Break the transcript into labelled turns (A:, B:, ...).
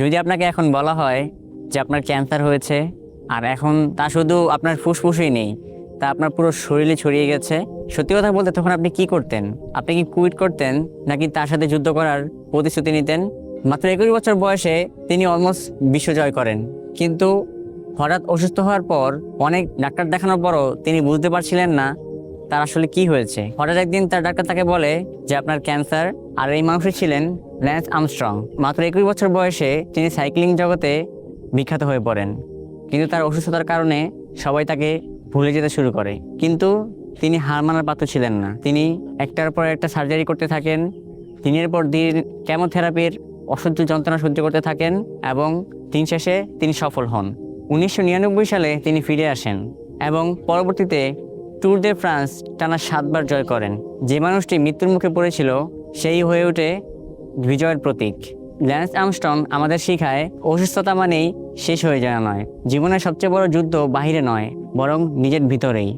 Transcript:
A: যদি আপনাকে এখন বলা হয় যে আপনার ক্যান্সার হয়েছে, আর এখন তা শুধু আপনার ফুসফুসেই নেই, তা আপনার পুরো শরীরে ছড়িয়ে গেছে, সত্যি কথা বলতে তখন আপনি কি করতেন? আপনি কি কুইট করতেন, নাকি তার সাথে যুদ্ধ করার প্রতিশ্রুতি নিতেন? মাত্র 21 বছর বয়সে তিনি অলমোস্ট বিশ্ব জয় করেন, কিন্তু হঠাৎ অসুস্থ হওয়ার পর অনেক ডাক্তার দেখানোর পরও তিনি বুঝতে পারছিলেন না তার আসলে কি হয়েছে। হঠাৎ একদিন তার ডাক্তার তাকে বলে যে আপনার ক্যান্সার। আর এই মানুষটি ছিলেন ল্যান্স আর্মস্ট্রং। মাত্র 21 বছর বয়সে তিনি সাইক্লিং জগতে বিখ্যাত হয়ে পড়েন, কিন্তু তার অসুস্থতার কারণে সবাই তাকে ভুলে যেতে শুরু করে। কিন্তু তিনি হার মানার পাত্র ছিলেন না। তিনি একটার পর একটা সার্জারি করতে থাকেন, দিনের পর দিন কেমোথেরাপির অসহ্য যন্ত্রণা সহ্য করতে থাকেন, এবং দিন শেষে তিনি সফল হন। 1999 সালে তিনি ফিরে আসেন এবং পরবর্তীতে ট্যুর দে ফ্রান্স টানা 7 বার জয় করেন। যে মানুষটি মৃত্যুর মুখে পড়েছিল সেই হয়ে ওঠে বিজয়ের প্রতীক। ল্যান্স আর্মস্ট্রং আমাদের শেখায় অসুস্থতা মানেই শেষ হয়ে যাওয়া নয়। জীবনের সবচেয়ে বড় যুদ্ধ বাহিরে নয়, বরং নিজের ভিতরেই।